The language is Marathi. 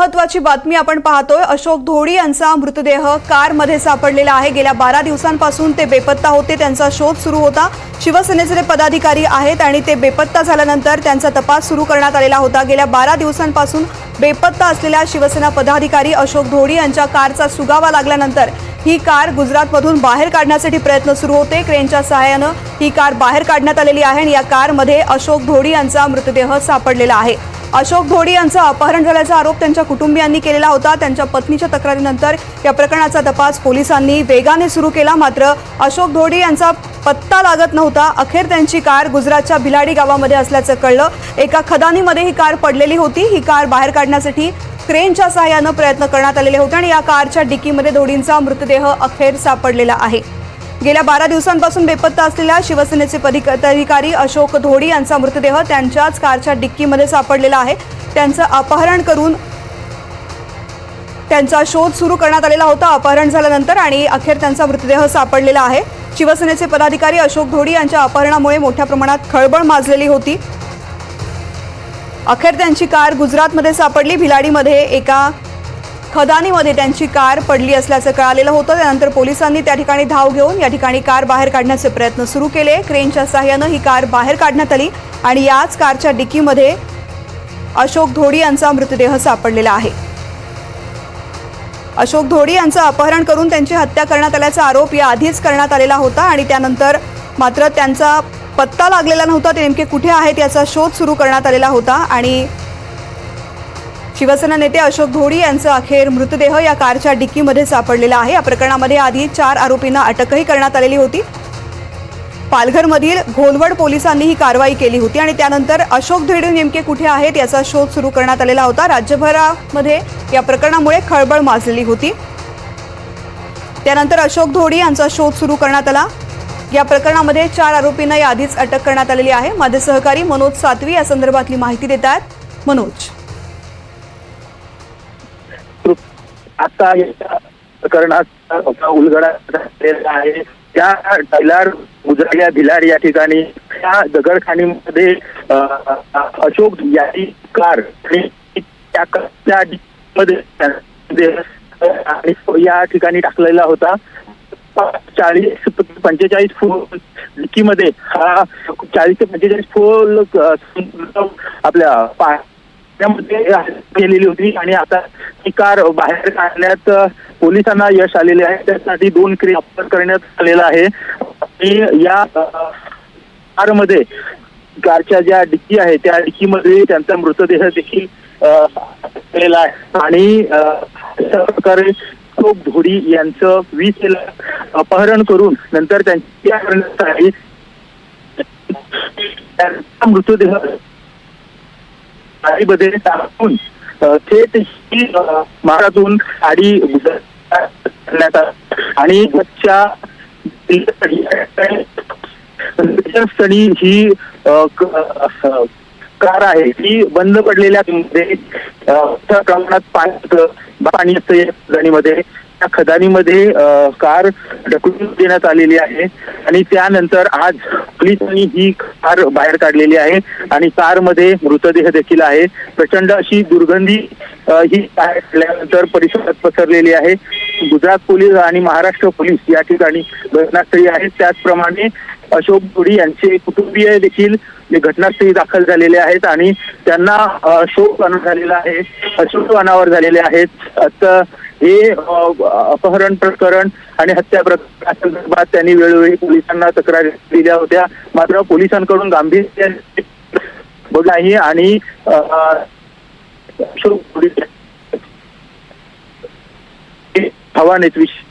महत्त्वाची बातमी आपण पाहतोय। अशोक धोडी यांचा मृतदेह कारमध्ये सापडलेला आहे। गेल्या 12 दिवसांपासून ते बेपत्ता होते। त्यांचा शोध सुरू होता। शिवसेनेचे पदाधिकारी आहेत आणि ते बेपत्ता झाल्यानंतर त्यांचा तपास सुरू करण्यात आलेला होता। गेल्या 12 दिवसांपासून बेपत्ता असलेल्या शिवसेना पदाधिकारी अशोक धोडी यांच्या कारचा सुगावा लागल्यानंतर ही कार गुजरातमधून बाहेर काढण्यासाठी प्रयत्न सुरू होते। क्रेनच्या सहाय्याने ही कार बाहेर काढण्यात आलेली आहे आणि या कारमध्ये अशोक धोडी यांचा मृतदेह सापडलेला आहे। अशोक धोडी यांचं अपहरण झाल्याचा आरोप त्यांच्या कुटुंबियांनी केलेला होता। त्यांच्या पत्नीच्या तक्रारीनंतर या प्रकरणाचा तपास पोलिसांनी वेगाने सुरू केला। मात्र अशोक धोडी यांचा पत्ता लागत नव्हता। अखेर त्यांची कार गुजरातच्या भिलाडी गावामध्ये असल्याचं कळलं। एका खदानीमध्ये ही कार पडलेली होती। ही कार बाहेर काढण्यासाठी क्रेनच्या सहाय्याने प्रयत्न करण्यात आलेले होते आणि या कारच्या डिकीमध्ये धोडींचा मृतदेह अखेर सापडलेला आहे। गेल्या 12 दिवसांपासून बेपत्ता असलेल्या शिवसेनेचे पदाधिकारी अशोक धोडी यांचा मृतदेह त्यांच्याच कारच्या डिक्कीमध्ये सापडलेला आहे। त्यांचं अपहरण करून त्यांचा शोध सुरू करण्यात आलेला होता। अपहरण झाल्यानंतर आणि अखेर त्यांचा मृतदेह सापडलेला आहे। शिवसेनेचे पदाधिकारी अशोक धोडी यांच्या अपहरणामुळे मोठ्या प्रमाणात खळबळ माजलेली होती। अखेर त्यांची कार गुजरातमध्ये सापडली। भिलाडीमध्ये एका खदानीमध्ये त्यांची कार पडली असल्याचं कळालेलं होतं। त्यानंतर पोलिसांनी त्या ठिकाणी धाव घेऊन या ठिकाणी कार बाहेर काढण्याचे प्रयत्न सुरू केले। क्रेनच्या सहाय्याने ही कार बाहेर काढण्यात आली आणि याच कारच्या डिकीमध्ये अशोक धोडी यांचा मृतदेह सापडलेला आहे। अशोक धोडी यांचं अपहरण करून त्यांची हत्या करण्यात आल्याचा आरोप याआधीच करण्यात आलेला होता आणि त्यानंतर मात्र त्यांचा पत्ता लागलेला नव्हता। ते नेमके कुठे आहेत याचा शोध सुरू करण्यात आलेला होता आणि शिवसेना नेते अशोक धोडी यांचा अखेर मृतदेह या कारच्या डिक्कीमध्ये सापडलेला आहे। या प्रकरणामध्ये आधी 4 आरोपींना अटकही करण्यात आलेली होती। पालघरमधील घोलवड पोलिसांनी ही कारवाई केली होती आणि त्यानंतर अशोक धोडी नेमके कुठे आहेत याचा शोध सुरू करण्यात आलेला होता। राज्यभरामध्ये या प्रकरणामुळे खळबळ माजलेली होती। त्यानंतर अशोक धोडी यांचा शोध सुरू करण्यात आला। या प्रकरणामध्ये 4 आरोपींना याआधीच अटक करण्यात आलेली आहे। माझे सहकारी मनोज सातवी या संदर्भातली माहिती देत आहेत। मनोज, आता या प्रकरणात उलगडा झालेला आहे। त्या टैलार गुजरातल्या भिलाड या ठिकाणी त्या दगडखाणीमध्ये अशोक याची कार या ठिकाणी टाकलेला होता। 40-45 फूट डिक्कीमध्ये हा 40 ते 45 फूट आपल्या पाण्यामध्ये गेलेली होती आणि आता ही कार बाहेर काढण्यात पोलिसांना यश आलेले आहे। त्यासाठी 2 क्रेन वापर करण्यात आलेला आहे आणि या कारमध्ये कारच्या ज्या डिक्की आहे त्या डिक्कीमध्ये त्यांचा मृतदेह देखील आलेला आहे आणि अशा प्रकारे अशोक धोडी यांचं 20 अपहरण करून नंतर त्यांची मृतदेह गाडीमध्ये टाकून थेट महारातून गाडी करण्यात आणि ही कार आहे ती बंद पडलेल्या प्रमाणात पाणी खदानीमध्ये त्या खदानीमध्ये कार ढकलून देण्यात आलेली आहे आणि त्यानंतर आज पोलिसांनी ही कार बाहेर काढलेली आहे आणि कारमध्ये मृतदेह देखील आहे। प्रचंड अशी दुर्गंधी ही बाहेर काढल्यानंतर परिसरात पसरलेली आहे। गुजरात पोलीस आणि महाराष्ट्र पोलीस या ठिकाणी घटनास्थळी आहेत। त्याचप्रमाणे अशोक धोडी यांचे कुटुंबीय देखील घटनास्थळी दाखल झालेले आहेत आणि त्यांना शोक झालेला आहे, अश्रू अनावर झालेले आहेत। आता हे अपहरण प्रकरण आणि हत्या प्रकरणासंदर्भात त्यांनी वेळोवेळी पोलिसांना तक्रारी दिल्या होत्या। मात्र पोलिसांकडून गांभीर्य नाही आणि अशोक धोडी हवा नेतविषयी